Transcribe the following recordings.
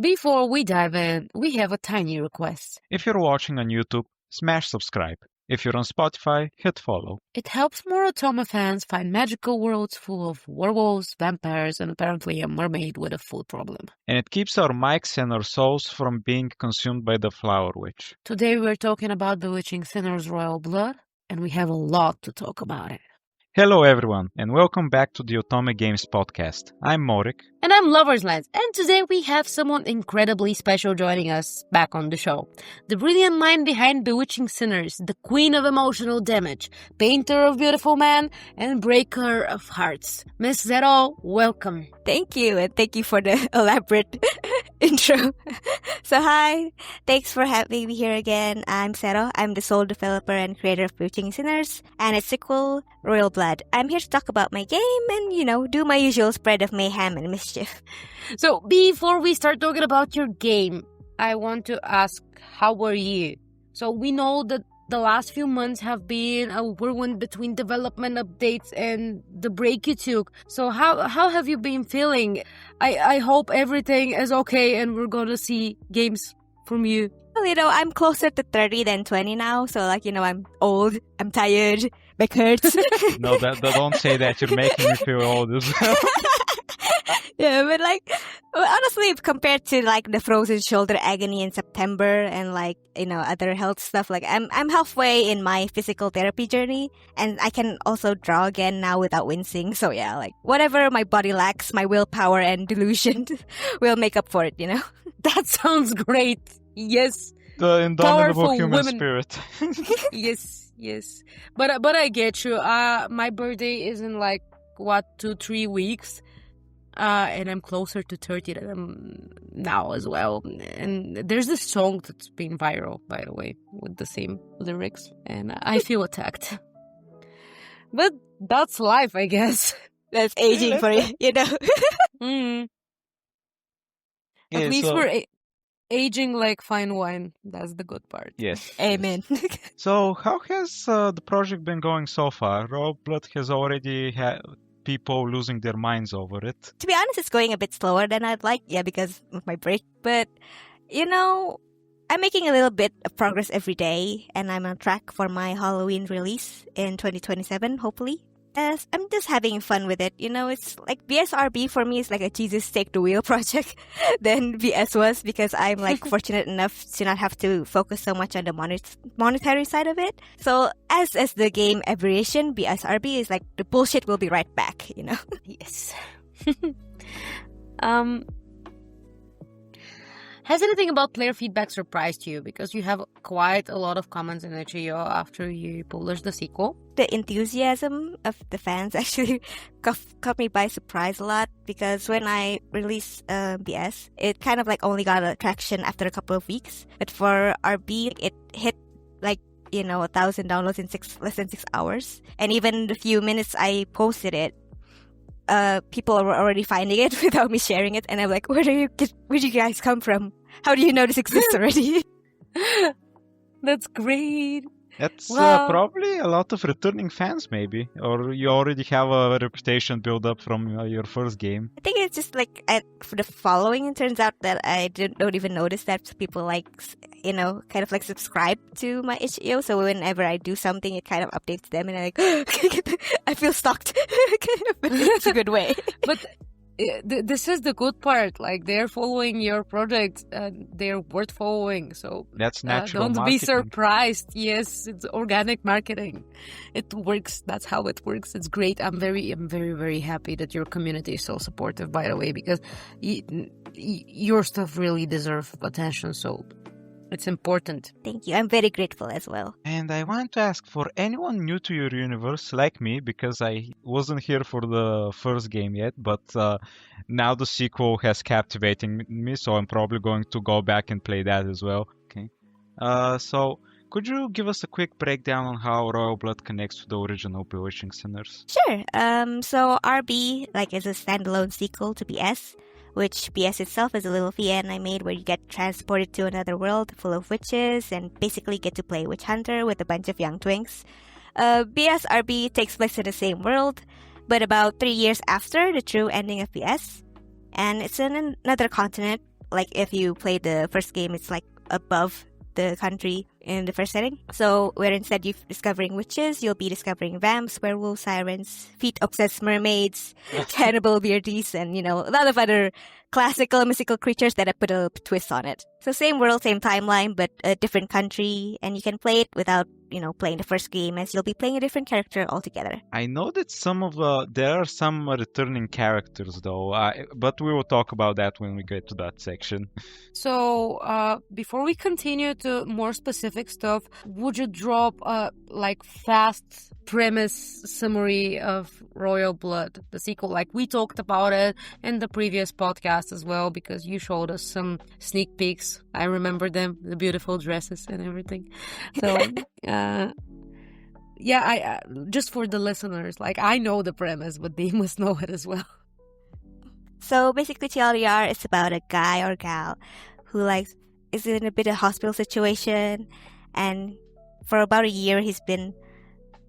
Before we dive in, we have a tiny request. If you're watching on YouTube, smash subscribe. If you're on Spotify, hit follow. It helps more Otome fans find magical worlds full of werewolves, vampires, and apparently a mermaid with a food problem. And it keeps our mics and our souls from being consumed by the Flower Witch. Today we're talking about Bewitching Sinner's royal blood, and we have a lot to talk about it. Hello everyone, and welcome back to the Otome Games podcast. I'm Morik. And I'm Loverslands, and today we have someone incredibly special joining us back on the show. The brilliant mind behind Bewitching Sinners, the queen of emotional damage, painter of beautiful men, and breaker of hearts. Miss Xero, welcome. Thank you, and thank you for the elaborate intro. So hi, thanks for having me here again. I'm Xero. I'm the sole developer and creator of Bewitching Sinners, and its sequel, Royal Blood. I'm here to talk about my game and, do my usual spread of mayhem and mischief. So, before we start talking about your game, I want to ask, how are you? So, we know that the last few months have been a whirlwind between development updates and the break you took. So, how have you been feeling? I hope everything is okay and we're gonna see games from you. Well, I'm closer to 30 than 20 now, so I'm old, I'm tired, back hurts. No, don't say that. You're making me feel old as well. Yeah, but honestly, compared to the frozen shoulder agony in September and other health stuff, I'm halfway in my physical therapy journey, and I can also draw again now without wincing. So yeah, whatever my body lacks, my willpower and delusion will make up for it. That sounds great. Yes. The indomitable Powerful human women. spirit. Yes. But I get you. My birthday is in 2-3 weeks. And I'm closer to 30 than I'm now as well. And there's this song that's been viral, by the way, with the same lyrics. And I feel attacked. But that's life, I guess. That's aging for you, Mm. At Yeah, least so- we're aging like fine wine. That's the good part. Yes. Amen. So, how has the project been going so far? Royal Blood has already had people losing their minds over it. To be honest, it's going a bit slower than I'd like, because of my break. But, I'm making a little bit of progress every day, and I'm on track for my Halloween release in 2027, hopefully. I'm just having fun with it. It's like BSRB for me is like a Jesus take the wheel project than BS was, because I'm fortunate enough to not have to focus so much on the monetary side of it. So as the game aberration, BSRB is like the bullshit will be right back, Yes. Has anything about player feedback surprised you? Because you have quite a lot of comments in HEO after you published the sequel. The enthusiasm of the fans actually caught me by surprise a lot, because when I released BS, it kind of only got traction after a couple of weeks. But for RB, it hit 1,000 downloads in less than 6 hours. And even the few minutes I posted it, people were already finding it without me sharing it, and I'm like, where do you guys come from? How do you know this exists already? That's great. That's Well- probably a lot of returning fans, maybe. Or you already have a reputation built up from your first game. I think it's just for the following, it turns out that I don't even notice that people subscribe to my HEO. So whenever I do something, it kind of updates them, and I'm I feel stalked. But it's a good way. But this is the good part. They're following your project, and they're worth following. So That's natural don't marketing. be surprised. Yes, it's organic marketing. It works. That's how it works. It's great. I'm very, very happy that your community is so supportive, by the way, because your stuff really deserves attention. So it's important. Thank you. I'm very grateful as well. And I want to ask, for anyone new to your universe like me, because I wasn't here for the first game yet, but now the sequel has captivating me, so I'm probably going to go back and play that as well. Okay. So could you give us a quick breakdown on how Royal Blood connects to the original Bewitching Sinners? Sure. So RB is a standalone sequel to BS, which BS itself is a little VN I made where you get transported to another world full of witches and basically get to play witch hunter with a bunch of young twinks. BS RB takes place in the same world, but about 3 years after the true ending of BS, and it's in another continent like if you play the first game, it's like above the country in the first setting. So where instead you're discovering witches, you'll be discovering vamps, werewolves, sirens, feet-obsessed mermaids, cannibal beardies, and a lot of other classical mystical creatures that I put a twist on it. So same world, same timeline, but a different country, and you can play it without playing the first game, as you'll be playing a different character altogether. I know that there are some returning characters though, but we will talk about that when we get to that section. So, before we continue to more specific stuff, would you drop a fast premise summary of Royal Blood, the sequel? Like we talked about it in the previous podcast as well, because you showed us some sneak peeks. I remember them, the beautiful dresses and everything. So, I just for the listeners, I know the premise, but they must know it as well. So basically, TLDR is about a guy or gal who is in a bit of hospital situation, and for about a year he's been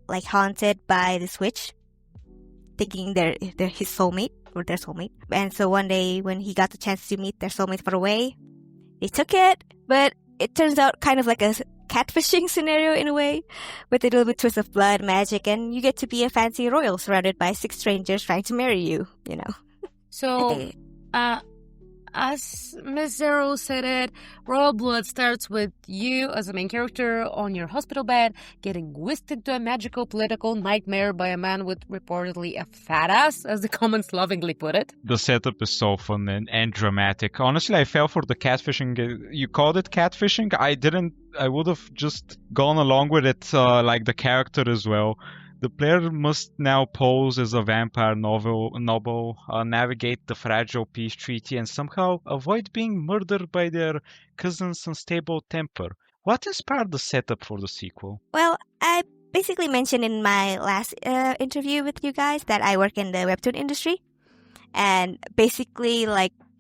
haunted by this witch, thinking they're his soulmate or their soulmate. And so one day when he got the chance to meet their soulmate far away, they took it, but it turns out kind of like a catfishing scenario in a way, with a little bit twist of blood, magic, and you get to be a fancy royal surrounded by 6 strangers trying to marry you, So, as Miss Xero said it, Royal Blood starts with you as a main character on your hospital bed, getting whisked into a magical political nightmare by a man with reportedly a fat ass, as the comments lovingly put it. The setup is so fun and dramatic. Honestly, I fell for the catfishing. You called it catfishing? I would have just gone along with it, like the character as well. The player must now pose as a vampire noble, navigate the fragile peace treaty, and somehow avoid being murdered by their cousin's unstable temper. What inspired the setup for the sequel? Well, I basically mentioned in my last interview with you guys that I work in the webtoon industry. And basically,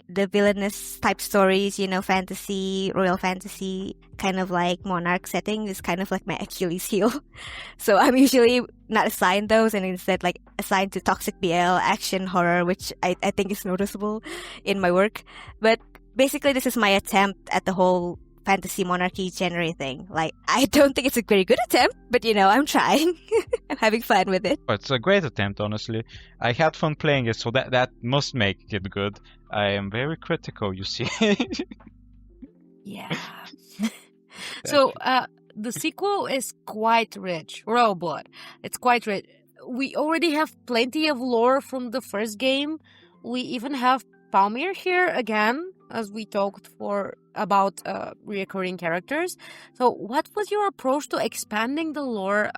the villainous type stories, fantasy, royal fantasy, kind of like monarch setting is kind of like my Achilles heel. So I'm usually not assigned those, and instead assigned to toxic BL, action, horror, which I think is noticeable in my work. But basically this is my attempt at the whole fantasy monarchy genre thing. I don't think it's a very good attempt, but I'm trying. I'm having fun with it. It's a great attempt, honestly. I had fun playing it, so that must make it good. I am very critical, you see. Yeah. So, the sequel is quite rich. Royal Blood. It's quite rich. We already have plenty of lore from the first game. We even have Palmier here again, as we talked about recurring characters. So what was your approach to expanding the lore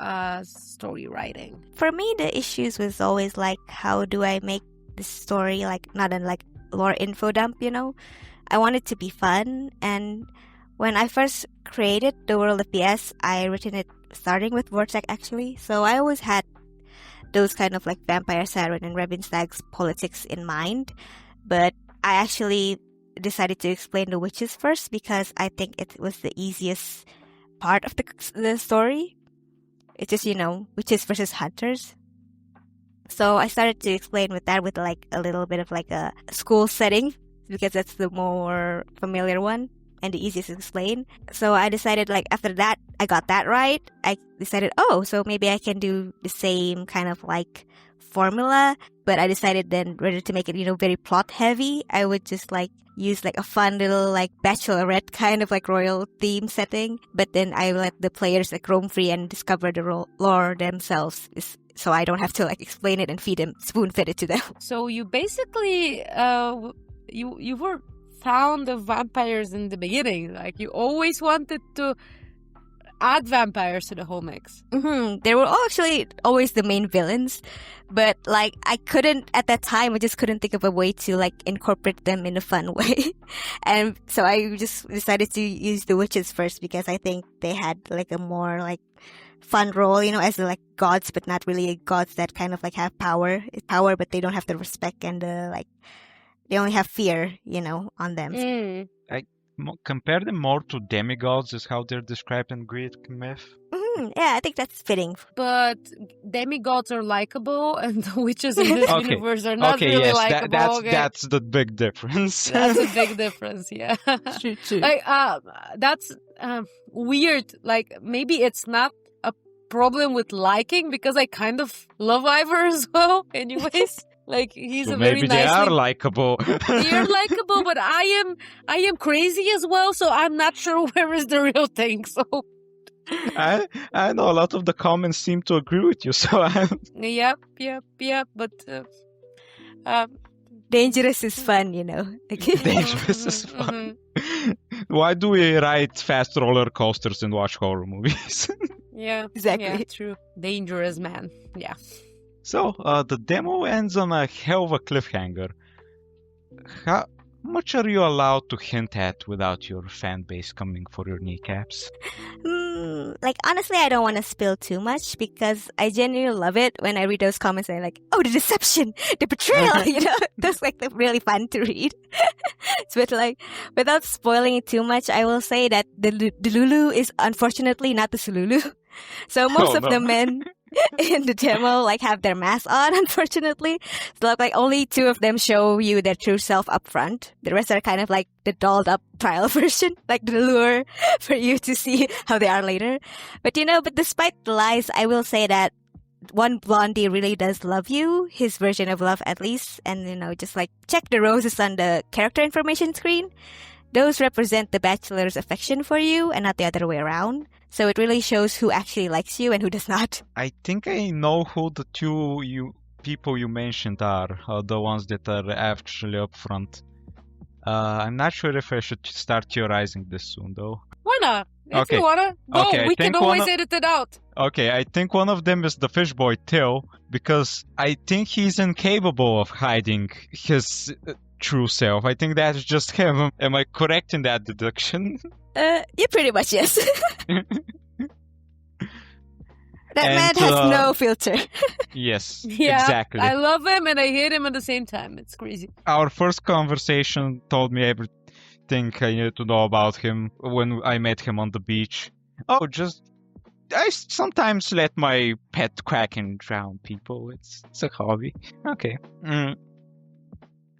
story writing? For me, the issues was always how do I make this story not a lore info dump, I want it to be fun. And when I first created the world of PS, I written it starting with Vortex actually. So I always had those kind of vampire siren and Ravenstag's politics in mind. But I actually decided to explain the witches first because I think it was the easiest part of the story. It's just, witches versus hunters. So I started to explain with that with a little bit of a school setting because that's the more familiar one and the easiest to explain. So I decided after that, I got that right. I decided, so maybe I can do the same kind of formula, but I decided then rather to make it, very plot heavy, I would just use a fun little bachelorette kind of royal theme setting, but then I let the players roam free and discover the lore themselves, so I don't have to explain it and spoon feed it to them. So you basically you were fond of vampires in the beginning, you always wanted to add vampires to the whole mix. Mm-hmm. They were actually always the main villains, but I couldn't at that time. I just couldn't think of a way to incorporate them in a fun way, and so I just decided to use the witches first because I think they had a more fun role, as gods, but not really gods that kind of have power, but they don't have the respect and the they only have fear, on them. compare them more to demigods, is how they're described in Greek myth. Yeah, I think that's fitting. But demigods are likable, and the witches in this universe are not really yes, likable. that's the big difference. That's a big difference, yeah. True. Like, that's weird. Like, maybe it's not a problem with liking, because I kind of love Ivar as well, anyways. Like, he's So a very maybe they are likable. They're likable, but I am crazy as well, so I'm not sure where is the real thing. So I know a lot of the comments seem to agree with you, so Yep. But Dangerous is fun, you know. dangerous is fun. Why do we ride fast roller coasters and watch horror movies? yeah, Exactly. yeah, true. Dangerous man. Yeah. So, the demo ends on a hell of a cliffhanger. How much are you allowed to hint at without your fan base coming for your kneecaps? Like, honestly, I don't want to spill too much because I genuinely love it when I read those comments and I'm like, oh, the deception, the betrayal, you know? That's like really fun to read. But like, without spoiling it too much, I will say that the Lulu is unfortunately not the Sululu. So most of the men in the demo like have their masks on, unfortunately. So like only 2 of them show you their true self up front. The rest are kind of like the dolled up trial version, like the lure for you to see how they are later. But but despite the lies, I will say that one blondie really does love you, his version of love at least. And just like check the roses on the character information screen. Those represent the bachelor's affection for you and not the other way around. So it really shows who actually likes you and who does not. I think I know who the 2 people you mentioned are, the ones that are actually up front. I'm not sure if I should start theorizing this soon, though. Why not? If Okay. you wanna, go. Okay, I We can think always one of- edit it out. Okay, I think one of them is the fish boy, Till, because I think he's incapable of hiding his true self. I think that's just him. Am I correct in that deduction? Yeah, pretty much, yes. That And, man has no filter. Yes, Yeah, exactly. I love him and I hate him at the same time. It's crazy. Our first conversation told me everything I needed to know about him when I met him on the beach. Oh, I sometimes let my pet Kraken drown people. It's a hobby. Okay.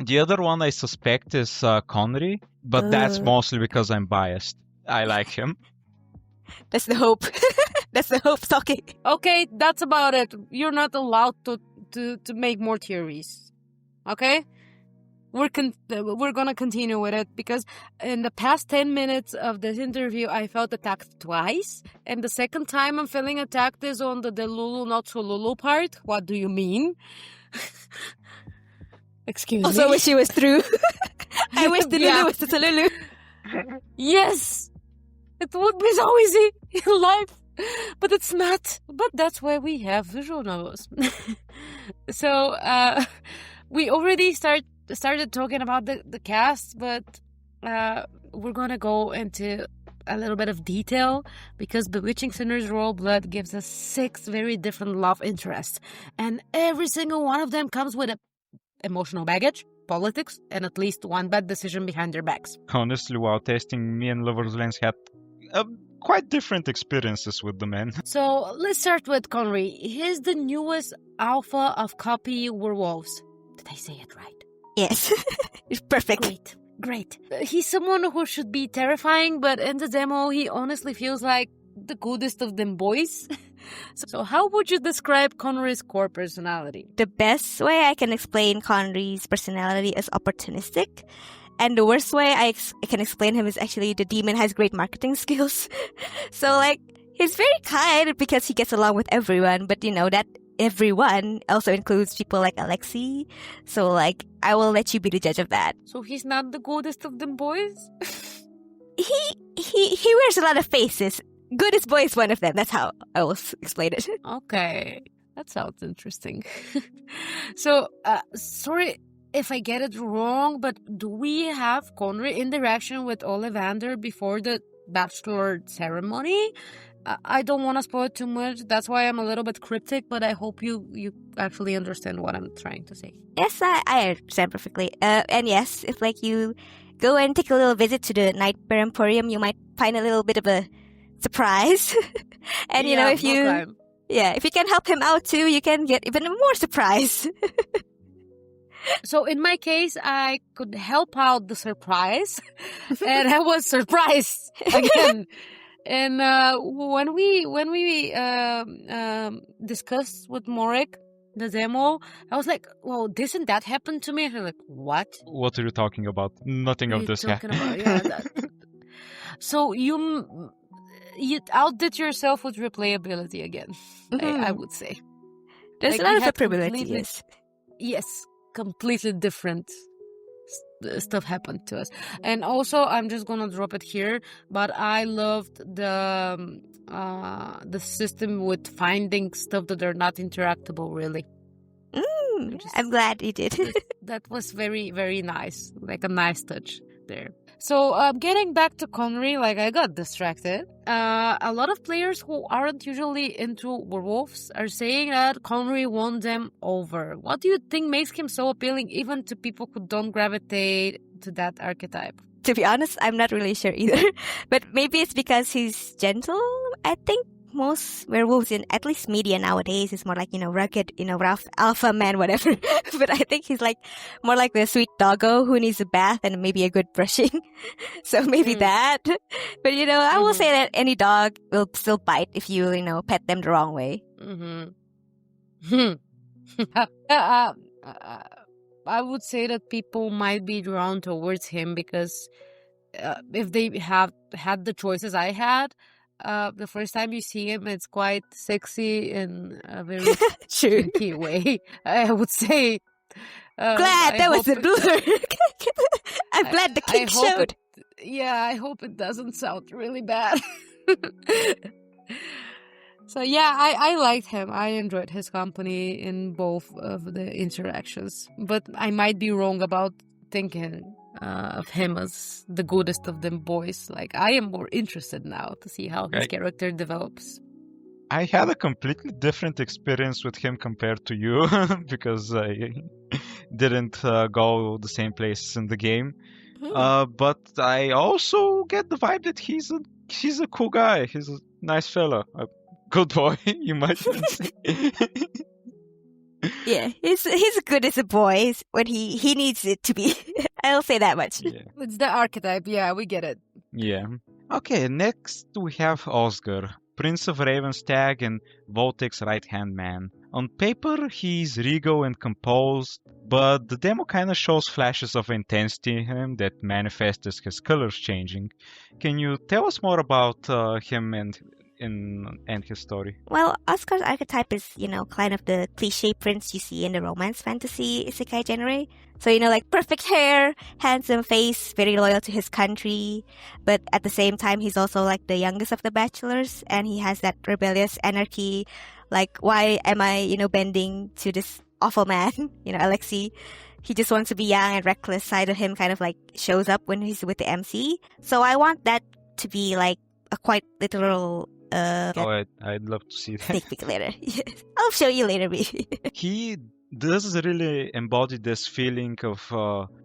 The other one I suspect is Conri, but that's mostly because I'm biased. I like him. That's the hope. That's the hope talking. Okay, that's about it. You're not allowed to make more theories. Okay? We're gonna continue with it because in the past 10 minutes of this interview, I felt attacked twice. And the second time I'm feeling attacked is on the Lulu not Sululu part. What do you mean? Excuse me. Also wish she was true. I wish the Yeah. Lulu was the Sululu. Yes! It would be so easy in life. But it's not. But that's why we have visual novels. So, we already started talking about the cast, but we're gonna go into a little bit of detail because Bewitching Sinner's Royal Blood gives us 6 very different love interests, and every single one of them comes with a emotional baggage, politics, and at least one bad decision behind their backs. Honestly, while testing, me and Lover's Lens had quite different experiences with the men. So let's start with Conri. He's the newest alpha of copy werewolves. Did I say it right? Yes. It's perfect. Great. He's someone who should be terrifying, but in the demo, he honestly feels like the goodest of them boys. So how would you describe Conri's core personality? The best way I can explain Conri's personality is opportunistic. And the worst way I can explain him is actually the demon has great marketing skills. So, like, he's very kind because he gets along with everyone. But, that everyone also includes people like Alexei. So, like, I will let you be the judge of that. So he's not the goodest of them boys? He wears a lot of faces. Goodest boy is one of them. That's how I will explain it. Okay. That sounds interesting. So, sorry if I get it wrong, but do we have Conri interaction with Ollivander before the bachelor ceremony? I don't want to spoil too much. That's why I'm a little bit cryptic, but I hope you actually understand what I'm trying to say. Yes, I understand perfectly. And yes, if like you go and take a little visit to the Nightmare Emporium. You might find a little bit of a surprise. And Yeah, if you okay. if you can help him out too, you can get even more surprise. So in my case, I could help out the surprise, and I was surprised again. And when we discussed with Morik the demo, I was like, "Well, didn't that happen to me?" And I'm like, "What? What are you talking about? Nothing What are of you this talking about?" happened. Yeah. So you outdid yourself with replayability again. I would say. There's Like, a lot we of had replayability, completely- yes. Yes, completely different stuff happened to us. And also, I'm just gonna drop it here, but I loved the system with finding stuff that are not interactable, really. Just- I'm glad you did. That was very, very nice. Like a nice touch there. So, getting back to Conri, like, I got distracted. A lot of players who aren't usually into werewolves are saying that Conri won them over. What do you think makes him so appealing even to people who don't gravitate to that archetype? To be honest, I'm not really sure either. But maybe it's because he's gentle. I think most werewolves in at least media nowadays is more like, rugged, rough alpha man, whatever. But I think he's like more like the sweet doggo who needs a bath and maybe a good brushing. So maybe that. But I will say that any dog will still bite if you, pet them the wrong way. I would say that people might be drawn towards him because if they have had the choices I had, the first time you see him, it's quite sexy in a very True. kinky way. I would say. Glad I that was hope the blur. I'm glad the I kink hope showed. I hope it doesn't sound really bad. So yeah, I liked him. I enjoyed his company in both of the interactions. But I might be wrong about thinking of him as the goodest of them boys. Like, I am more interested now to see how his Right. character develops. I had a completely different experience with him compared to you because I didn't go the same place in the game. But I also get the vibe that he's a cool guy. He's a nice fella, a good boy, you might even say. Yeah, he's good as a boy when he needs it to be. I'll say that much. Yeah. It's the archetype. Yeah, we get it. Yeah. Okay, next we have Osgar, Prince of Ravenstag and Voltek's right-hand man. On paper, he's regal and composed, but the demo kinda shows flashes of intensity in him that manifest as his colors changing. Can you tell us more about him and his story? Well, Oscar's archetype is, kind of the cliche prince you see in the romance fantasy isekai genre. So, like perfect hair, handsome face, very loyal to his country. But at the same time, he's also like the youngest of the bachelors, and he has that rebellious anarchy. Like, why am I, bending to this awful man? Alexei. He just wants to be young and reckless side of him kind of like shows up when he's with the MC. So I want that to be like a quite literal I'd love to see that. sneak peek later. Yes. I'll show you later, maybe. He does really embody this feeling of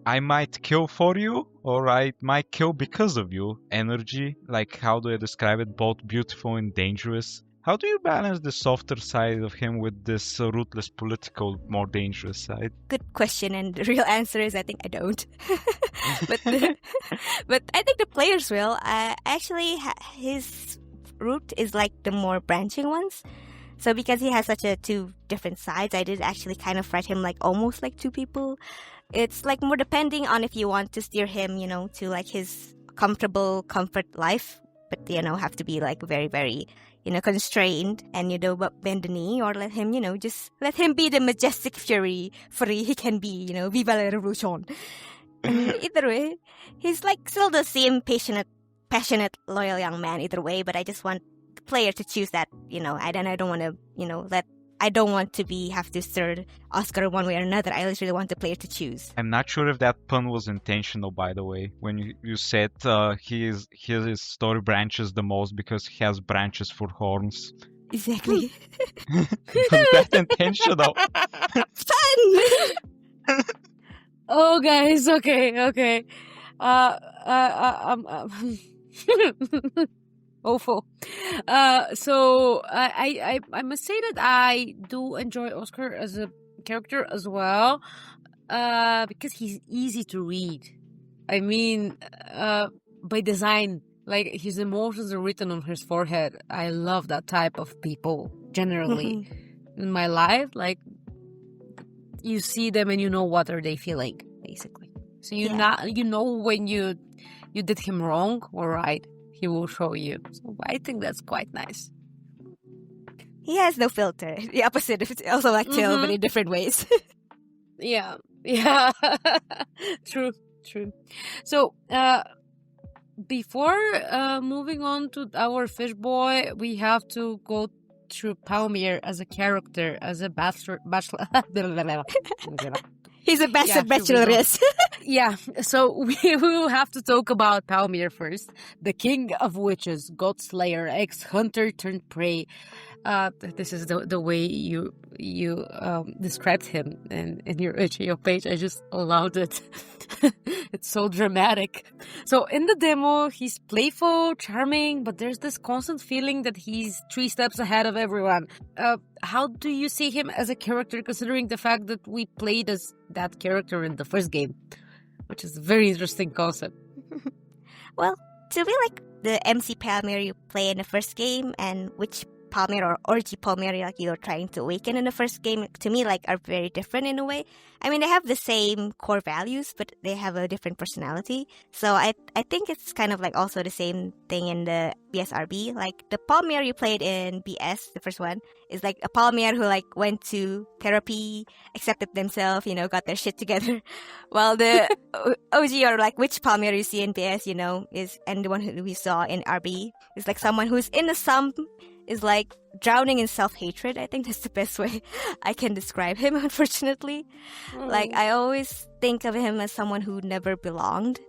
I might kill for you or I might kill because of you energy. Like, how do I describe it? Both beautiful and dangerous. How do you balance the softer side of him with this ruthless political, more dangerous side? Good question, and the real answer is I think I don't. but I think the players will. His route is like the more branching ones. So because he has such a two different sides, I did actually kind of write him like almost like two people. It's like more depending on if you want to steer him, to like his comfort life, but have to be like very, very, constrained and bend the knee, or let him, just let him be the majestic free he can be, viva la revolution. And either way, he's like still the same passionate, loyal young man either way, but I just want the player to choose that, I don't want to, I don't want to have to stir Oscar one way or another. I just really want the player to choose. I'm not sure if that pun was intentional, by the way, when you said his story branches the most because he has branches for horns. Exactly. Was that intentional? Fun! Oh, guys, okay. awful. So I must say that I do enjoy Oscar as a character as well, because he's easy to read. I mean, by design, like his emotions are written on his forehead. I love that type of people generally in my life. Like you see them and you know what are they feeling, basically. So you know when you did him wrong or right. He will show you. So I think that's quite nice. He has no filter. The opposite of also like Till, but in different ways. Yeah. True. So, before moving on to our fish boy, we have to go through Palmier as a character, as a bachelor. He's a bacheloress. Yeah, so we will have to talk about Palmier first. The king of witches, god slayer, ex-hunter turned prey. This is the way you described him in your itch.io page. I just loved it. It's so dramatic. So in the demo, he's playful, charming, but there's this constant feeling that he's 3 steps ahead of everyone. How do you see him as a character, considering the fact that we played as that character in the first game, which is a very interesting concept? Well, to be like the MC Palmier you play in the first game and which Palmier or Orgy Palmier like you're trying to awaken in the first game, to me like are very different in a way. I mean, they have the same core values, but they have a different personality. So I think it's kind of like also the same thing in the BSRB. Like the Palmier you played in BS, the first one, is like a Palmier who like went to therapy, accepted themselves, got their shit together. While the OG or like which Palmier you see in BS, and the one who we saw in RB is like someone who's in the sump, is like drowning in self-hatred. I think that's the best way I can describe him, unfortunately. Like, I always think of him as someone who never belonged.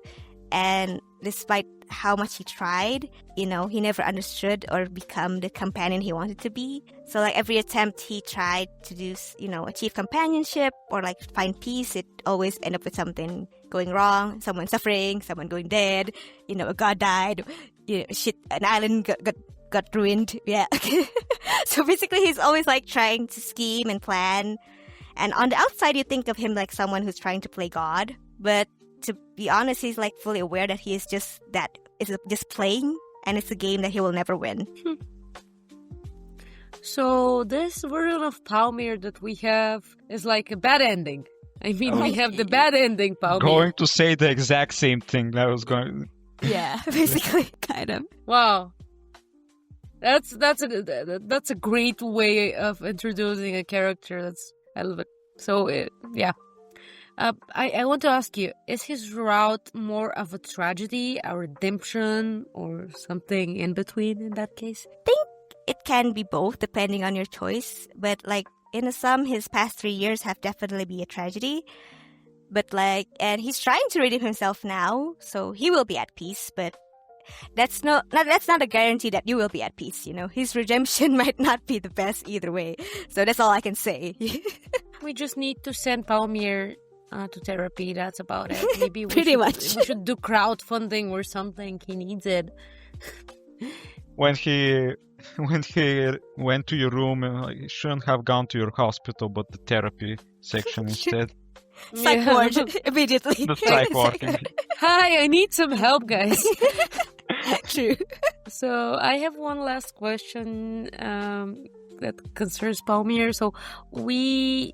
And despite how much he tried, he never understood or become the companion he wanted to be. So, like, every attempt he tried to do, achieve companionship or, like, find peace, it always ended up with something going wrong, someone suffering, someone going dead, a god died, an island got ruined. Yeah. So basically he's always like trying to scheme and plan, and on the outside you think of him like someone who's trying to play God, but to be honest, he's like fully aware that he is just playing, and it's a game that he will never win. So this version of Palmier that we have is like a bad ending. I mean, we have the bad ending Palmier. Going to say the exact same thing that I was going. Yeah, basically, kind of. Wow. That's a great way of introducing a character. I love it. So yeah, I want to ask you: is his route more of a tragedy, a redemption, or something in between? In that case, I think it can be both, depending on your choice. But like in a sum, his past 3 years have definitely been a tragedy. But like, and he's trying to redeem himself now, so he will be at peace. But that's not a guarantee that you will be at peace. His redemption might not be the best either way. So that's all I can say. We just need to send Palmier to therapy. That's about it. Maybe we should do crowdfunding or something. He needs it. When he went to your room, he shouldn't have gone to your hospital, but the therapy section instead. Psych ward immediately. The psych ward. Hi, I need some help, guys. True. So I have one last question that concerns Palmier. So we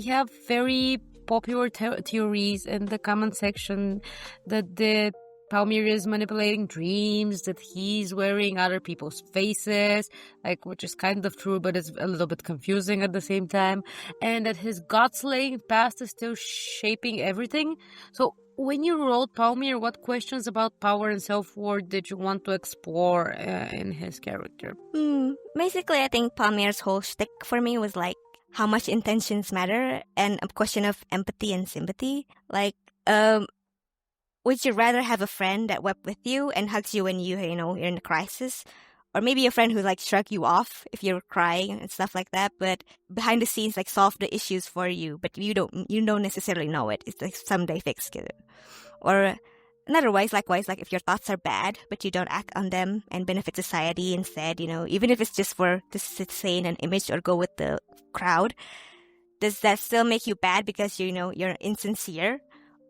have very popular theories in the comment section that the Palmier is manipulating dreams, that he's wearing other people's faces, which is kind of true, but it's a little bit confusing at the same time, and that his god-slaying past is still shaping everything. So when you wrote Palmier, what questions about power and self-worth did you want to explore in his character? Basically, I think Palmier's whole shtick for me was like how much intentions matter, and a question of empathy and sympathy. Would you rather have a friend that wept with you and hugs you when you're in a crisis? Or maybe a friend who shrug you off if you're crying and stuff like that, but behind the scenes solve the issues for you, but you don't necessarily know it. It's someday fixed it. Or in other ways, likewise, like if your thoughts are bad, but you don't act on them and benefit society instead, even if it's just for to sustain an image or go with the crowd, does that still make you bad because, you're insincere?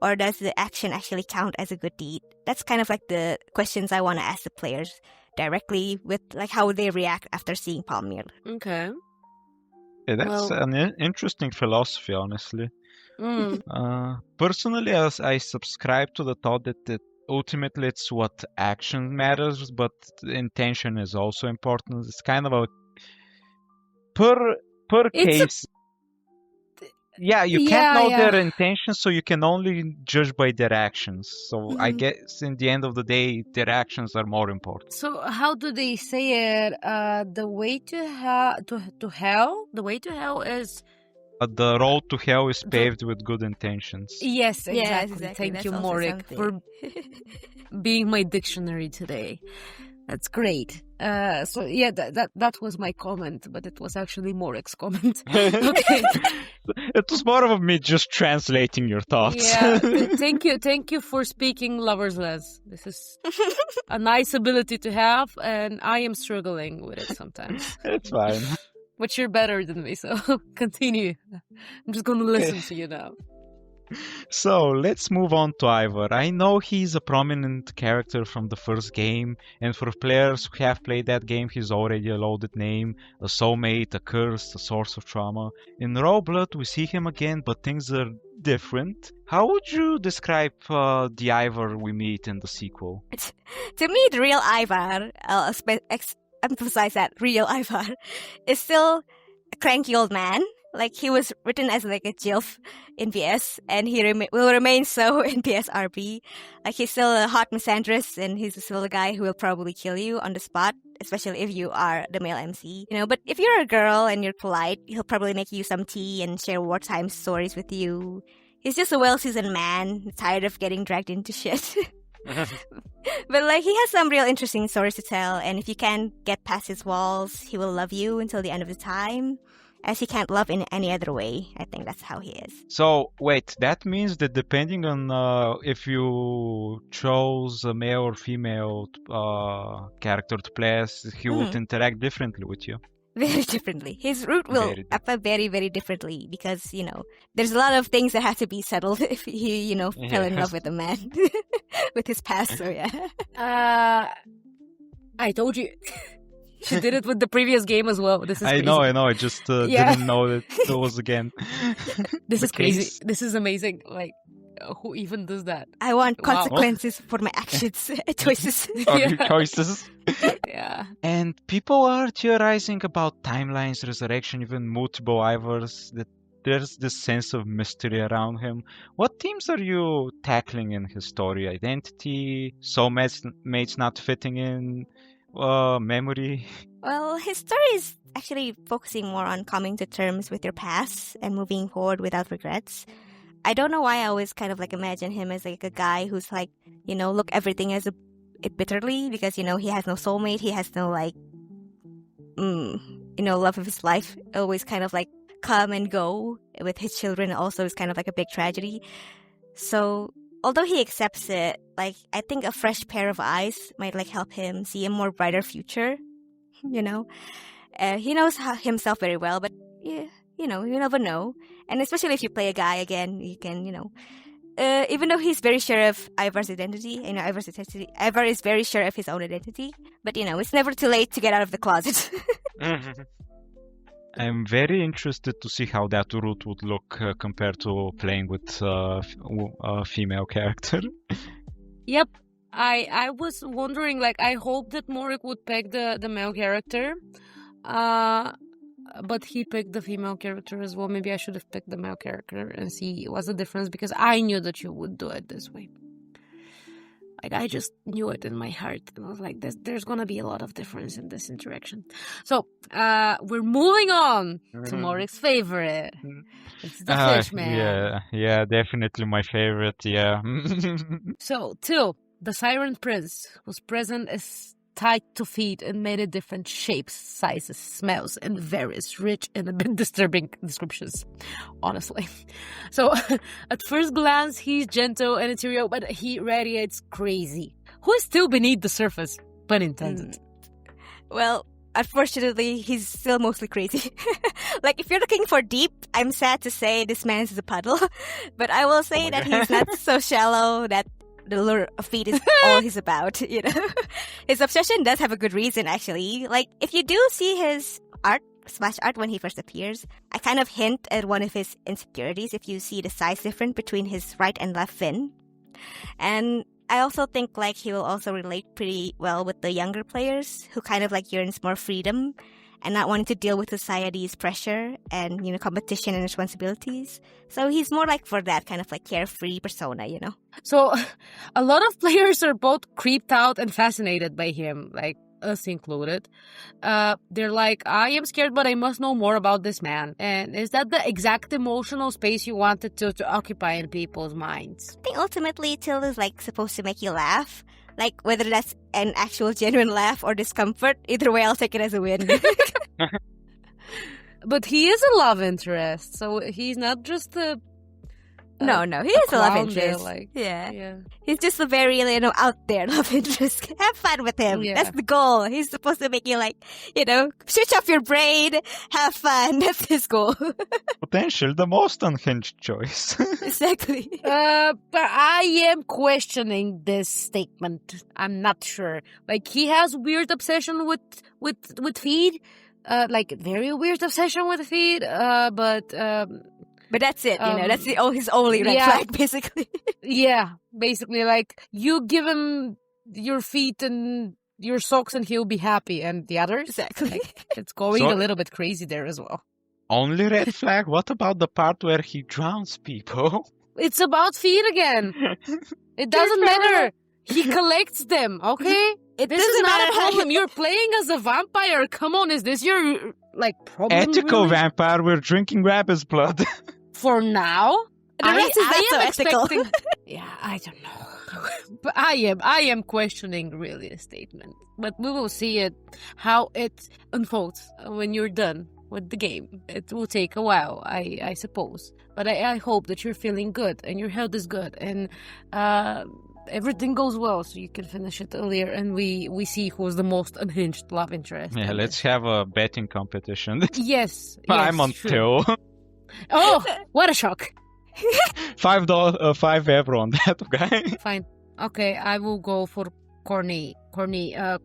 Or does the action actually count as a good deed? That's kind of like the questions I want to ask the players directly with like how they react after seeing Palmier. Okay. Yeah, that's Well- an interesting philosophy, honestly. Mm. Personally, as I subscribe to the thought that ultimately it's what action matters, but intention is also important. It's kind of a per It's a- case. Yeah, you can't know Yeah, their yeah. intentions, so you can only judge by their actions. So I Mhm. guess in the end of the day, their actions are more important. So how do they say it? The way to hell. The way to hell is The road to hell is paved with good intentions. yes, exactly. Yes, exactly. Thank That's you, also Morik, for something. being my dictionary today. That's great. So yeah, that was my comment, but it was actually Morik's comment. Okay. It was more of me just translating your thoughts. Yeah. Thank you for speaking lover's less. This is a nice ability to have, and I am struggling with it sometimes. It's fine. But you're better than me, so continue. I'm just gonna listen to you now. So let's move on to Ivar. I know he's a prominent character from the first game, and for players who have played that game, he's already a loaded name, a soulmate, a curse, a source of trauma. In Raw Blood, we see him again, but things are different. How would you describe the Ivar we meet in the sequel? To me, the real Ivar, I'll emphasize that, real Ivar, is still a cranky old man. Like, he was written as like a GILF in PS, and he will remain so in PSRP. Like, he's still a hot misandrist, and he's still a guy who will probably kill you on the spot, especially if you are the male MC. But if you're a girl and you're polite, he'll probably make you some tea and share wartime stories with you. He's just a well-seasoned man, tired of getting dragged into shit. But like, he has some real interesting stories to tell, and if you can get past his walls, he will love you until the end of the time, as he can't love in any other way. I think that's how he is. So, wait, that means that depending on if you chose a male or female character to play as, he would interact differently with you. Very differently. His route will apply very, very differently because, there's a lot of things that have to be settled if he, fell in love with a man with his past. So, yeah. I told you. She did it with the previous game as well. This is crazy. I know. I just didn't know that it was again. This is case. crazy. This is amazing. Like, who even does that? I want consequences for my actions, choices. Choices. Yeah. And people are theorizing about timelines, resurrection, even multiple Ivars, that there's this sense of mystery around him. What themes are you tackling in his story? Identity, soulmates not fitting in, memory? Well, his story is actually focusing more on coming to terms with your past and moving forward without regrets. I don't know why I always kind of like imagine him as like a guy who's like, look everything as it bitterly because, he has no soulmate. He has no like, love of his life. Always kind of like come and go with his children also is kind of like a big tragedy. So although he accepts it, like, I think a fresh pair of eyes might like help him see a more brighter future, He knows himself very well, but yeah, you never know. And especially if you play a guy again, you can, even though he's very sure of Ivar's identity, Ivar is very sure of his own identity, but it's never too late to get out of the closet. I'm very interested to see how that route would look compared to playing with a female character. Yep. I was wondering, like, I hope that Morik would pick the male character. But he picked the female character as well. Maybe I should have picked the male character and see what's the difference, because I knew that you would do it this way. Like, I just knew it in my heart. And I was like, there's going to be a lot of difference in this interaction. So, we're moving on to Morik's favorite. It's the fish man. Yeah, definitely my favorite, yeah. So, 2, the Siren Prince was present as tied to feet in many different shapes, sizes, smells, and various rich and a bit disturbing descriptions, honestly. So, at first glance, he's gentle and ethereal, but he radiates crazy. Who is still beneath the surface, pun intended. Well, unfortunately, he's still mostly crazy. Like, if you're looking for deep, I'm sad to say this man is a puddle. But I will say that he's not so shallow that the lure of feet is all he's about, you know? His obsession does have a good reason, actually. Like, if you do see his splash art when he first appears, I kind of hint at one of his insecurities if you see the size difference between his right and left fin. And I also think like he will also relate pretty well with the younger players who kind of like yearns more freedom and not wanting to deal with society's pressure and, you know, competition and responsibilities. So he's more like for that kind of like carefree persona, you know? So a lot of players are both creeped out and fascinated by him, like us included. They're like, I am scared, but I must know more about this man. And is that the exact emotional space you wanted to occupy in people's minds? I think ultimately Till is like supposed to make you laugh. Like whether that's an actual genuine laugh or discomfort, either way I'll take it as a win. But he is a love interest, so he's not just a... No, he is a love clown interest. there, like, yeah. He's just a very, you know, out there love interest. Have fun with him. Yeah. That's the goal. He's supposed to make you like, you know, switch off your brain, have fun. That's his goal. Potential, the most unhinged choice. Exactly. But I am questioning this statement. I'm not sure. Like, he has weird obsession with feed. Like, very weird obsession with feed. But that's it, you know, that's his only red flag, basically. Yeah, basically, like, you give him your feet and your socks and he'll be happy, and the others? Exactly. Like, it's going a little bit crazy there as well. Only red flag? What about the part where he drowns people? It's about feet again. It doesn't matter. He collects them, okay? This is not a problem. You're playing as a vampire. Come on, is this your, like, problem? Ethical really? vampire, we're drinking rabbit's blood. For now, The rest is not so ethical. expecting. Yeah, I don't know, but I am questioning really the statement. But we will see it how it unfolds when you're done with the game. It will take a while, I suppose. But I hope that you're feeling good and your health is good and everything goes well, so you can finish it earlier and we see who's the most unhinged love interest. Yeah, let's have a betting competition. Yes. I'm on sure. Till. Oh, what a shock. $5 €5 on that, okay? Fine. Okay, I will go for Conri. Conri. Oh,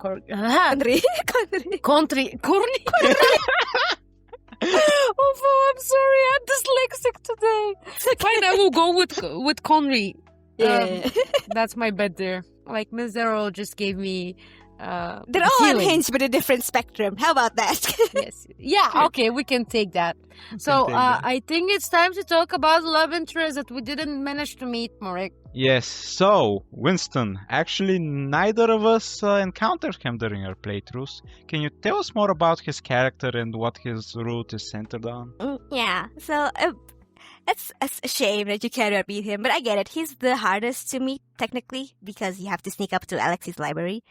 I'm sorry, I'm dyslexic today. Fine, I will go with Conri. Yeah. That's my bet there. Like, Miss Xero just gave me They're all feeling. unhinged but a different spectrum. How about that? Yes. Yeah, okay, we can take that. So, I think it's time to talk about love interest that we didn't manage to meet, Marek. Yes, so, Winston, actually neither of us encountered him during our playthroughs. Can you tell us more about his character and what his route is centered on? Yeah, so it's a shame that you cannot beat him, but I get it. He's the hardest to meet, technically, because you have to sneak up to Alex's library.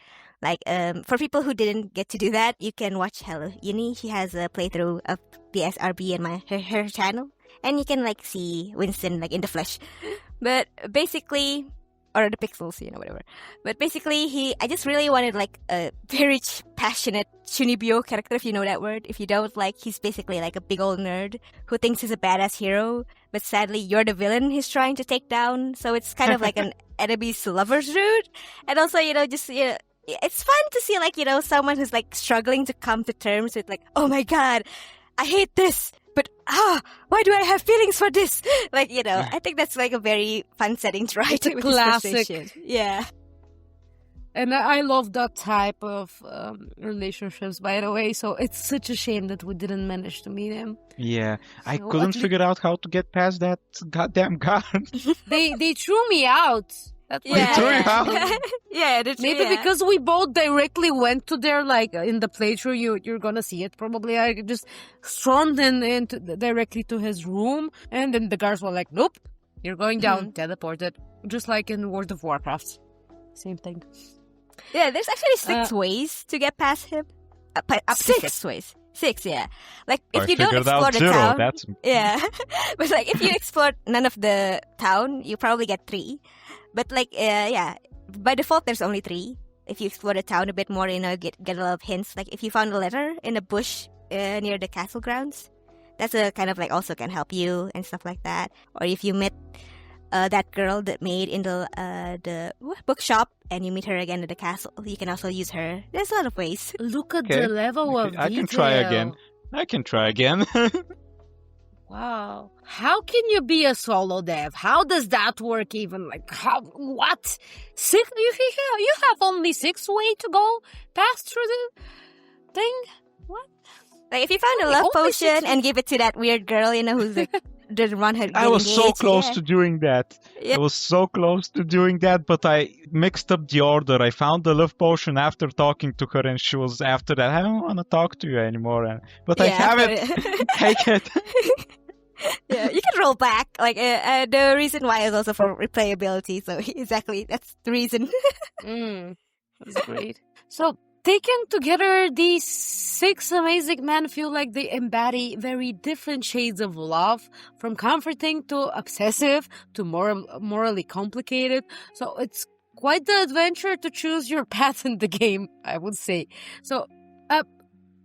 Like, for people who didn't get to do that, you can watch Hello Uni. She has a playthrough of the SRB and her channel. And you can, like, see Winston, like, in the flesh. But basically, or the pixels, you know, whatever. But basically, I just really wanted, like, a very passionate Shunibyo character, if you know that word. If you don't, like, he's basically, like, a big old nerd who thinks he's a badass hero. But sadly, you're the villain he's trying to take down. So it's kind of like an enemies to lovers route. And also, you know, just, you know, it's fun to see, like, you know, someone who's, like, struggling to come to terms with, like, oh my god, I hate this, but, why do I have feelings for this? Like, you know, I think that's, like, a very fun setting to write with classic. His yeah. And I love that type of relationships, by the way, so it's such a shame that we didn't manage to meet him. Yeah, I So couldn't figure out how to get past that goddamn guard. They threw me out. That's They threw you out? Yeah, maybe because we both directly went to their, like, in the playthrough, you're gonna see it probably. I just stormed in directly to his room, and then the guards were like, nope, you're going down, teleported. Just like in World of Warcraft. Same thing. Yeah, there's actually 6 ways to get past him. Up to 6 ways. 6, yeah. Like, if you don't figured explore out the 0. town... That's Yeah. But, like, if you explore none of the town, you probably get 3. But, like, yeah, by default, there's only 3. If you explore the town a bit more, get a lot of hints. Like, if you found a letter in a bush near the castle grounds, that's a kind of, like, also can help you and stuff like that. Or if you met that girl that made in the bookshop and you meet her again at the castle, you can also use her. There's a lot of ways. Look at the level of detail. I can try again. Wow. How can you be a solo dev? How does that work even? Like, how, what? 6? You have only 6 ways to go past through the thing? What? Like, if you found a love potion and give it to that weird girl, who's like, didn't want her. I was so close to doing that. Yeah. I was so close to doing that, but I mixed up the order. I found the love potion after talking to her, and she was after that. I don't want to talk to you anymore. But I have it. Take it. Yeah, you can roll back. Like, the reason why is also for replayability. So exactly, that's the reason. That's great. So, taken together, these 6 amazing men feel like they embody very different shades of love, from comforting to obsessive to morally complicated. So it's quite the adventure to choose your path in the game, I would say. So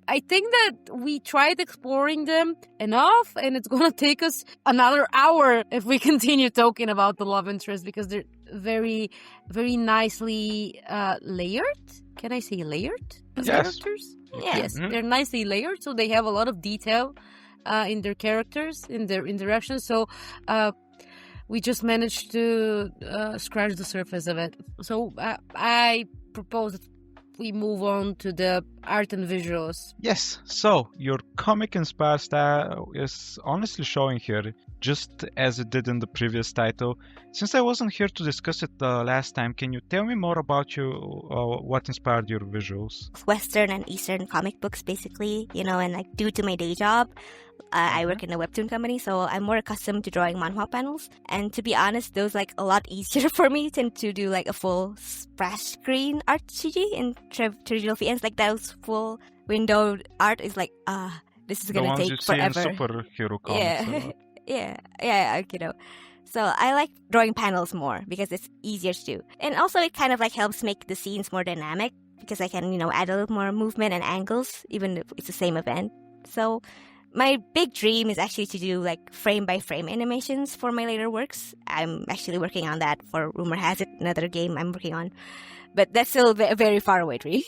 I think that we tried exploring them enough, and it's going to take us another hour if we continue talking about the love interest, because they're very, very nicely layered. Can I say layered? As characters? Yeah. Yes, they're nicely layered, so they have a lot of detail in their characters, in their interactions. So we just managed to scratch the surface of it. So I propose that we move on to the art and visuals. Yes, so your comic-inspired style is honestly showing here, just as it did in the previous title. Since I wasn't here to discuss it last time, can you tell me more about what inspired your visuals? Western and Eastern comic books, basically, and like due to my day job, I work in a webtoon company, so I'm more accustomed to drawing manhwa panels. And to be honest, those like a lot easier for me than to do like a full splash screen art CG in traditional VNs. Like those full windowed art is like, this is gonna take forever. The ones you see in superhero comics. Yeah. So I like drawing panels more because it's easier to do. And also it kind of like helps make the scenes more dynamic because I can, add a little more movement and angles even if it's the same event. So my big dream is actually to do like frame by frame animations for my later works. I'm actually working on that for Rumor Has It, another game I'm working on. But that's still a very far away dream.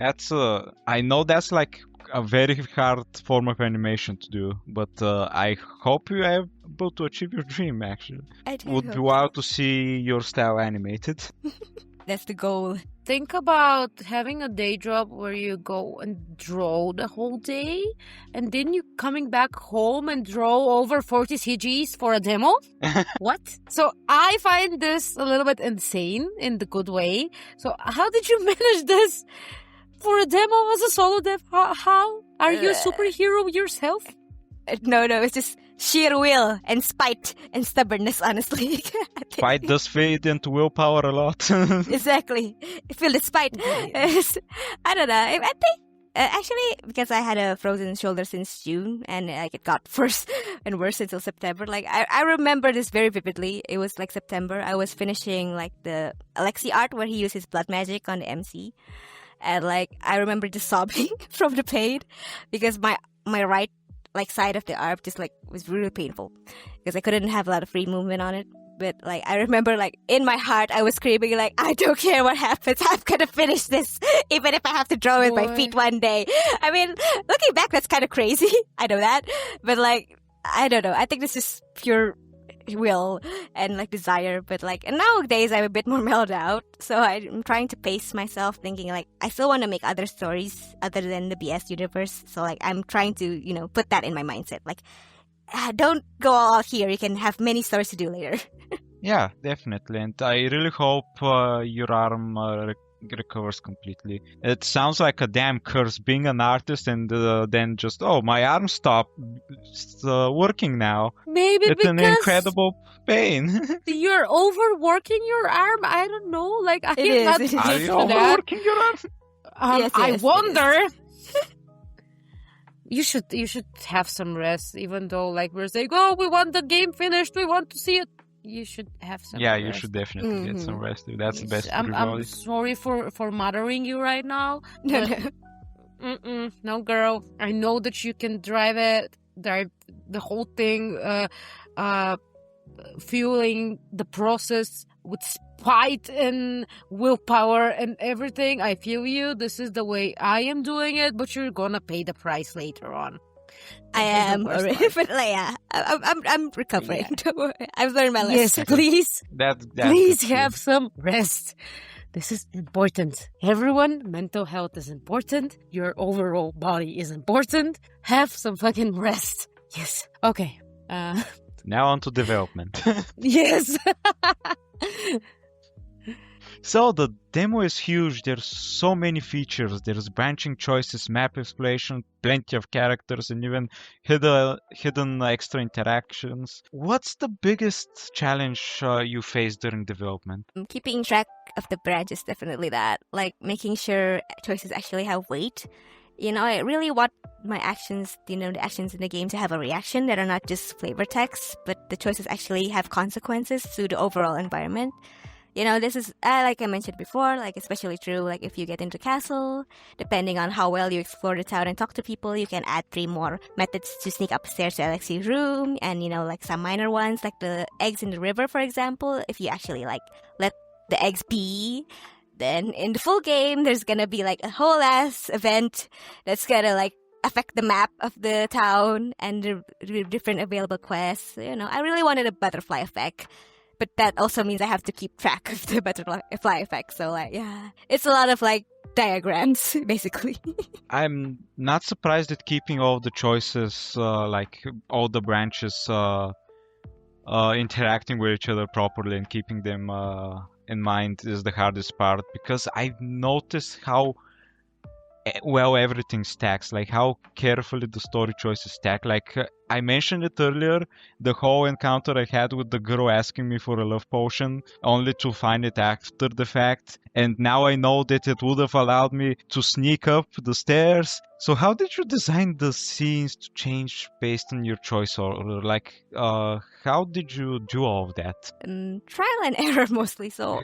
I know that's like a very hard form of animation to do, but I hope you are able to achieve your dream, actually. I do. Would be wild to see your style animated. That's the goal. Think about having a day job where you go and draw the whole day, and then you coming back home and draw over 40 CGs for a demo? What? So I find this a little bit insane in the good way. So how did you manage this for a demo as a solo dev? How? Are you a superhero yourself? No, it's just sheer will and spite and stubbornness, honestly. Spite does fade into willpower a lot. Exactly. I feel the spite. I don't know. I think, actually, because I had a frozen shoulder since June, and like it got worse and worse until September. Like, I remember this very vividly. It was like September. I was finishing like the Alexi art where he uses blood magic on the MC. And like, I remember just sobbing from the pain because my right like side of the arm just like was really painful because I couldn't have a lot of free movement on it. But like I remember like in my heart I was screaming like, I don't care what happens, I'm gonna finish this even if I have to draw with my feet one day. I mean, looking back that's kind of crazy. I know that, but like I don't know, I think this is pure will and like desire. But like, and nowadays I'm a bit more mellowed out, so I'm trying to pace myself, thinking like I still want to make other stories other than the BS universe. So like I'm trying to put that in my mindset, like don't go all out here, you can have many stories to do later. Yeah, definitely. And I really hope your arm recovers completely. It sounds like a damn curse being an artist and then just, oh, my arm stopped working now. Maybe It's an because incredible pain. you're overworking your arm. I don't know. Like I It am is, not it is. Are used you to that. overworking your arm? Yes, I yes, it wonder. You should have some rest, even though like we're saying, oh, we want the game finished, we want to see it. You should have some. Yeah, rest. you should definitely get some rest. That's the best I'm advice. sorry for mothering you right now. No, but no, girl. I know that you can drive the whole thing, fueling the process with spite and willpower and everything. I feel you. This is the way I am doing it, but you're gonna pay the price later on. I That is the am worst already, part. but like, yeah, I'm recovering. Yeah. Don't worry. I've learned my Yes, lesson. please. That's Please good too. have some rest. This is important. Everyone, mental health is important. Your overall body is important. Have some fucking rest. Yes. Okay. Now on to development. Yes. So the demo is huge. There's so many features. There's branching choices, map exploration, plenty of characters, and even hidden extra interactions. What's the biggest challenge you faced during development? Keeping track of the branch is definitely that. Like making sure choices actually have weight. You know, I really want my actions, the actions in the game to have a reaction that are not just flavor text, but the choices actually have consequences to the overall environment. You know, this is, like I mentioned before, like especially true, like if you get into castle, depending on how well you explore the town and talk to people, you can add 3 more methods to sneak upstairs to Alexi's room, and like some minor ones, like the eggs in the river, for example. If you actually like let the eggs be, then in the full game, there's gonna be like a whole ass event that's gonna like affect the map of the town and the different available quests. I really wanted a butterfly effect. But that also means I have to keep track of the butterfly effect. So, like, yeah, it's a lot of, like, diagrams, basically. I'm not surprised at keeping all the choices, like all the branches, interacting with each other properly and keeping them in mind is the hardest part, because I've noticed how well everything stacks, like how carefully the story choices stack. Like I mentioned it earlier, the whole encounter I had with the girl asking me for a love potion only to find it after the fact, and now I know that it would have allowed me to sneak up the stairs. So how did you design the scenes to change based on your choice order? Like how did you do all of that? Trial and error mostly, so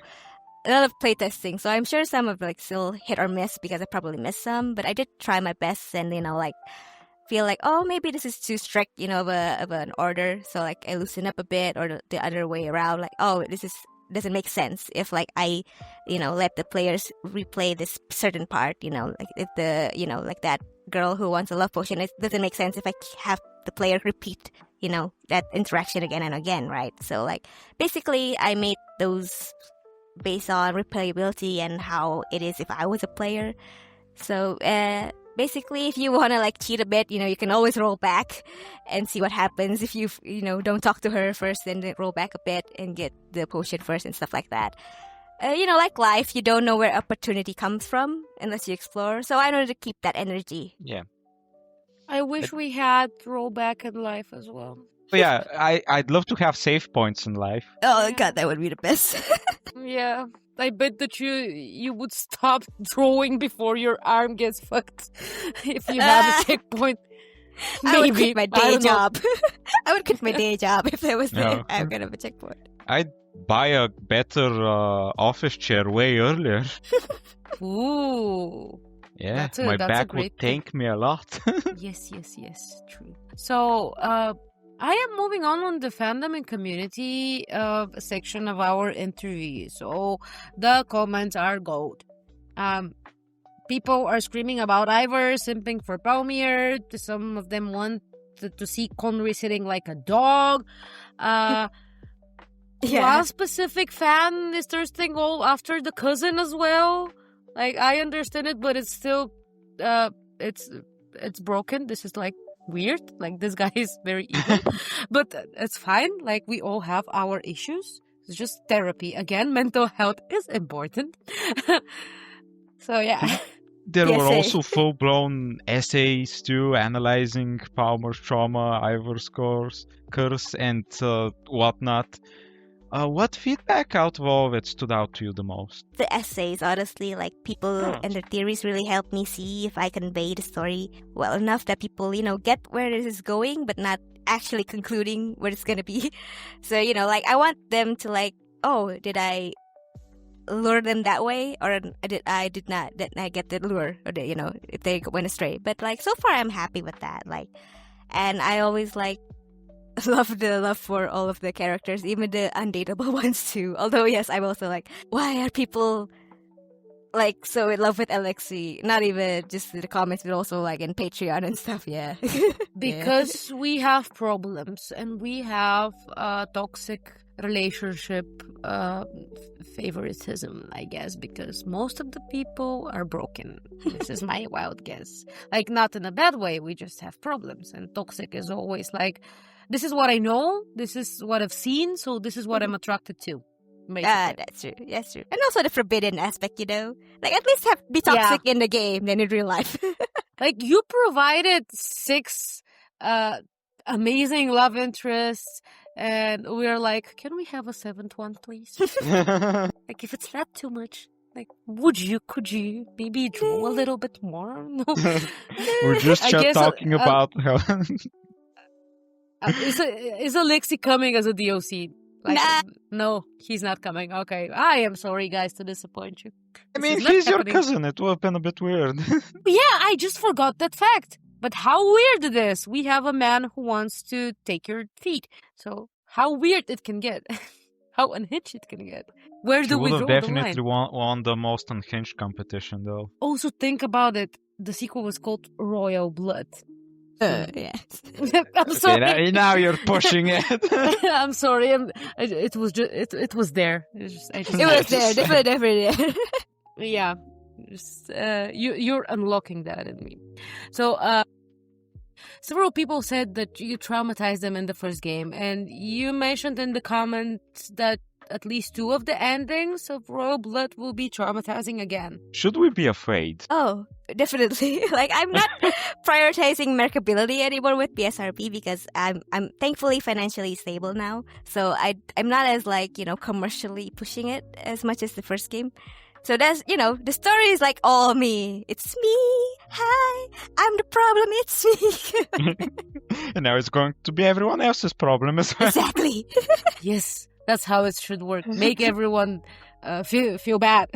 a lot of playtesting, so I'm sure some of like still hit or miss because I probably missed some, but I did try my best and like feel like, oh, maybe this is too strict, of an order, so like I loosen up a bit, or the other way around, like, oh, doesn't make sense if like I let the players replay this certain part, like if the like that girl who wants a love potion, it doesn't make sense if I have the player repeat that interaction again and again, right? So like basically I made those based on replayability and how it is if I was a player. So basically, if you want to like cheat a bit, you can always roll back and see what happens if you don't talk to her first, and then roll back a bit and get the potion first and stuff like that. Like life, you don't know where opportunity comes from unless you explore. So I wanted to keep that energy. Yeah. I wish we had rollback in life as well. But yeah, I'd love to have save points in life. Oh Yeah. god, that would be the best. Yeah, I bet that you would stop drawing before your arm gets fucked if you have a checkpoint. I would Maybe. quit my I day don't know. job. I would quit my day job if there was No. I'm gonna have a checkpoint. I'd buy a better office chair way earlier. Ooh. Yeah, That's a my great back would thing. thank me a lot. Yes, true. So, I am moving on the fandom and community section of our interview. So, the comments are gold. People are screaming about Ivar, simping for Palmier. Some of them want to see Conri sitting like a dog. One specific fan is thirsting all after the cousin as well. Like, I understand it, but it's still, it's broken. This is like weird. Like, this guy is very evil, but it's fine. Like, we all have our issues. It's just therapy. Again, mental health is important. So yeah. There were PSA. also full-blown essays too, analyzing Palmer's trauma, Ivar's curse, and whatnot. What feedback out of all of it stood out to you the most? The essays, honestly, like people and their theories really help me see if I convey the story well enough that people, get where this is going, but not actually concluding where it's gonna be. So, like I want them to like, oh, did I lure them that way, or did I get the lure, or if they went astray. But like so far, I'm happy with that. Like, and I always like love the love for all of the characters, even the undateable ones too. Although yes, I'm also like, why are people like so in love with Alexi? Not even just in the comments, but also like in Patreon and stuff. Yeah, Because we have problems and we have toxic relationship favoritism, I guess, because most of the people are broken. This is my wild guess. Like, not in a bad way, we just have problems. And toxic is always like, this is what I know, this is what I've seen, so this is what I'm attracted to. That's true. That's true. And also the forbidden aspect, like at least be toxic in the game than in real life. Like, you provided 6 amazing love interests, and we're like, can we have a 7th one, please? Like, if it's not too much, like, could you maybe draw a little bit more? No. We're just talking about how... Is Alexi coming as a DOC? Like, no, he's not coming. Okay, I am sorry, guys, to disappoint you. I mean, he's your cousin. It would have been a bit weird. Yeah, I just forgot that fact. But how weird it is. We have a man who wants to take your feet. So how weird it can get. How unhinged it can get. Where do we draw the line? He would have definitely won the most unhinged competition, though. Also, think about it. The sequel was called Royal Blood. Yes. I'm sorry. Now you're pushing it. I'm sorry. It was just it was there. It was there. Definitely. Yeah. You're unlocking that in me. So several people said that you traumatized them in the first game, and you mentioned in the comments that at least 2 of the endings of Royal Blood will be traumatizing again. Should we be afraid? Oh, definitely. Like, I'm not prioritizing marketability anymore with PSRP because I'm thankfully financially stable now. So I'm not as like, commercially pushing it as much as the first game. So that's, the story is like all me. It's me. Hi, I'm the problem. It's me. And now it's going to be everyone else's problem as well. Exactly. Yes. That's how it should work. Make everyone feel bad.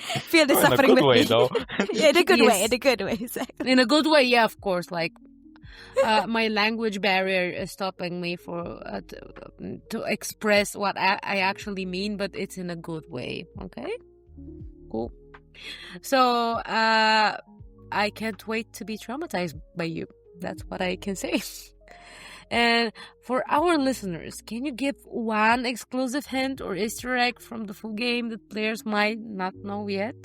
Feel the suffering in a good way, though. Yeah, in a good way. In a good way, exactly. In a good way, yeah, of course. Like, my language barrier is stopping me to express what I actually mean, but it's in a good way. Okay, cool. So I can't wait to be traumatized by you. That's what I can say. And for our listeners, can you give one exclusive hint or Easter egg from the full game that players might not know yet?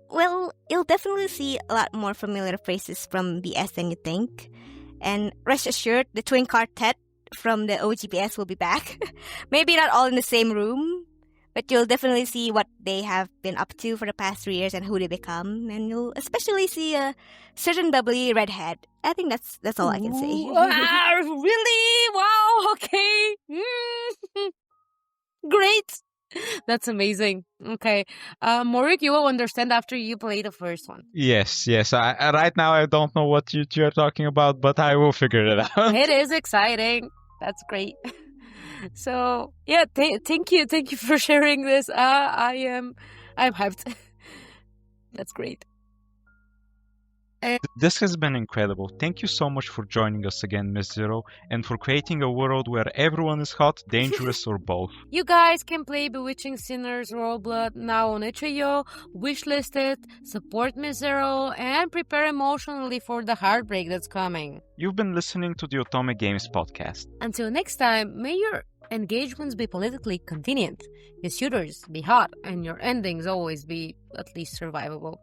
Well, you'll definitely see a lot more familiar phrases from BS than you think. And rest assured, the twin quartet from the OGBS will be back. Maybe not all in the same room, but you'll definitely see what they have been up to for the past 3 years and who they become. And you'll especially see a certain bubbly redhead. I think that's all I can say. Really? Wow, okay. Great. That's amazing. Okay. Morik, you will understand after you play the first one. Yes. Right now, I don't know what you're talking about, but I will figure it out. It is exciting. That's great. So, yeah, thank you for sharing this. I'm hyped. That's great. This has been incredible. Thank you so much for joining us again, Miss Xero, and for creating a world where everyone is hot, dangerous, or both. You guys can play Bewitching Sinners Royal Blood now on itch.io, wishlist it, support Miss Xero, and prepare emotionally for the heartbreak that's coming. You've been listening to the Otome Games podcast. Until next time, may your engagements be politically convenient, your suitors be hot, and your endings always be at least survivable.